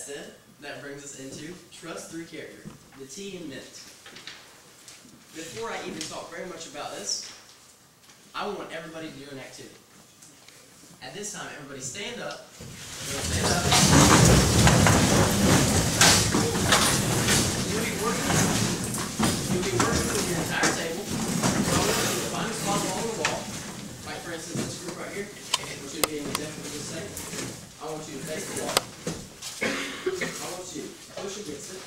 said, that brings us into trust through character, the T in mint. Before I even talk very much about this, I want everybody to do an activity. At this time, everybody stand up. Stand up. You'll be working with your entire table. So I want you to find a spot along the wall. Like for instance, this group right here, which would be an example of this thing. I want you to face the wall. I want you to push against it.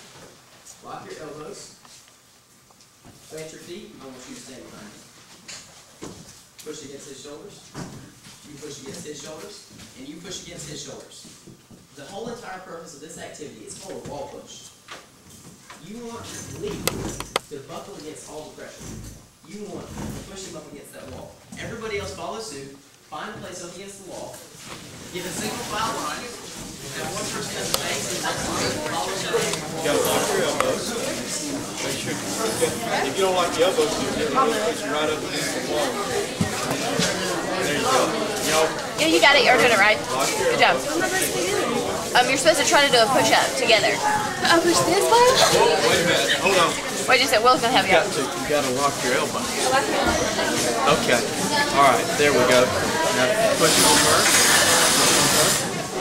Lock your elbows. Plant your feet. I want you to stand behind it. Push against his shoulders. You push against his shoulders. And you push against his shoulders. The whole entire purpose of this activity is called a wall push. You want Lee to buckle against all the pressure. You want to push him up against that wall. Everybody else follow suit. Find a place up against the wall. Give a single file line. Now one person has a base and one person follows that. You gotta lock your elbows. Make sure if you don't lock the elbows, you push right up against the wall. There you go. Yeah, you got it. You're doing it right. Good job. You're supposed to try to do a push-up together. I'll push this way? Wait a minute. Hold on. Wait just a second. Will's gonna help you out. You gotta lock your elbows. Okay. All right. There we go. Now push it first.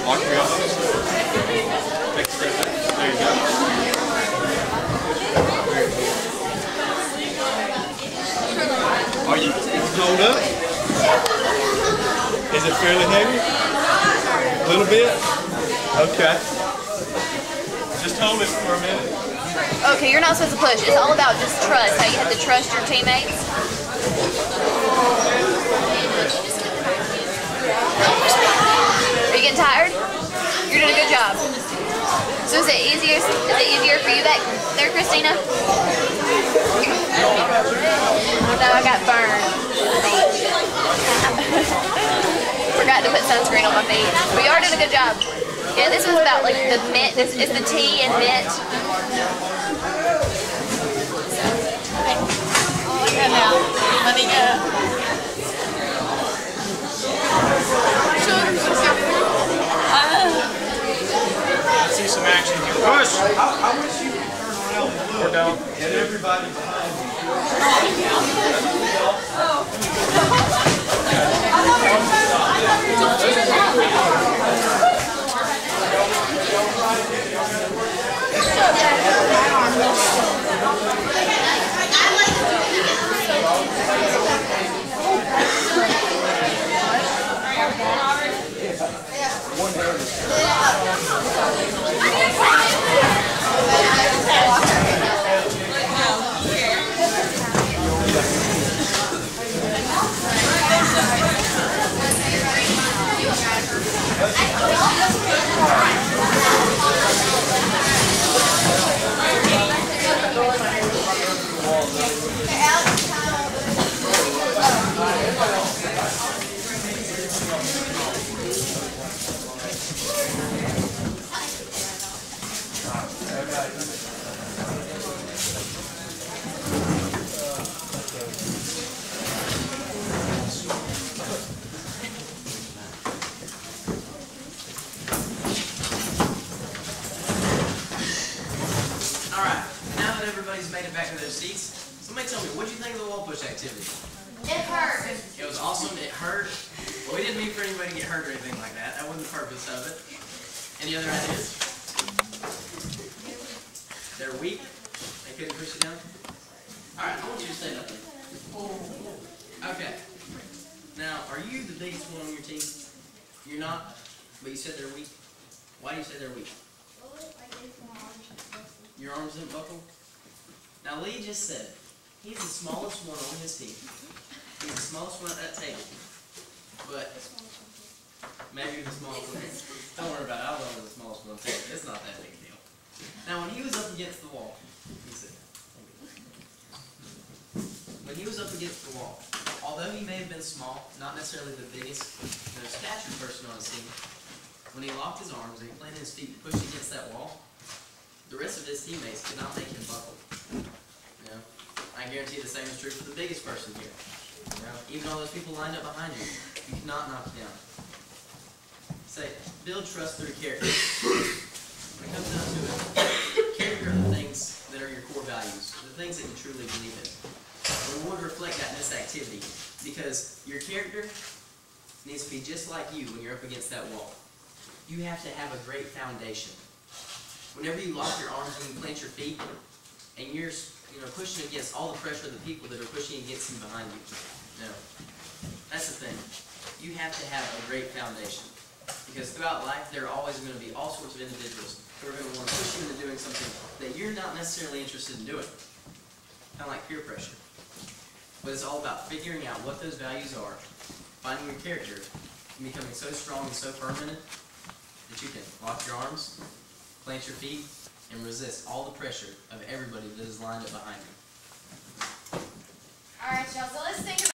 Lock your elbows. Take a step back. There you go. Are you hold up? Is it fairly heavy? A little bit? Okay. Just hold it for a minute. Okay, you're not supposed to push. It's all about just trust. How you have to trust your teammates. Are you getting tired? You're doing a good job. So is it easier for you back there, Christina? Oh no, I got burned. Forgot to put sunscreen on my feet. But you are doing a good job. Yeah, this was about like the mint. This is the T and mint. Let me go. See some action here. Push! I wish you could turn around and look. Or down. And everybody behind you. Made it back to their seats. Somebody tell me, what did you think of the wall push activity? It hurt. It was awesome. It hurt. Well, we didn't mean for anybody to get hurt or anything like that. That wasn't the purpose of it. Any other ideas? They're weak. They couldn't push it down. All right, I want you to stand up there. Okay. Now, are you the biggest one on your team? You're not, but you said they're weak. Why do you say they're weak? Your arms didn't buckle? Now Lee just said, he's the smallest one on his team. He's the smallest one at that table. But, maybe the smallest one. Don't worry about it, I was the smallest one on the table. It's not that big a deal. Now when he was up against the wall, when he was up against the wall, although he may have been small, not necessarily the biggest, stature person on his team, when he locked his arms and he planted his feet and pushed against that wall, the rest of his teammates could not make him buckle. I guarantee the same is true for the biggest person here. Even all those people lined up behind you, you cannot knock you down. Say, build trust through character. activity because your character needs to be just like you when you're up against that wall. You have to have a great foundation. Whenever you lock your arms and you plant your feet, and you're pushing against all the pressure of the people that are pushing against you behind you. No. That's the thing. You have to have a great foundation. Because throughout life, there are always going to be all sorts of individuals who are going to want to push you into doing something that you're not necessarily interested in doing. Kind of like peer pressure. But it's all about figuring out what those values are, finding your character, and becoming so strong and so firm in it that you can lock your arms, plant your feet, and resist all the pressure of everybody that is lined up behind you. All right, y'all. So let's think about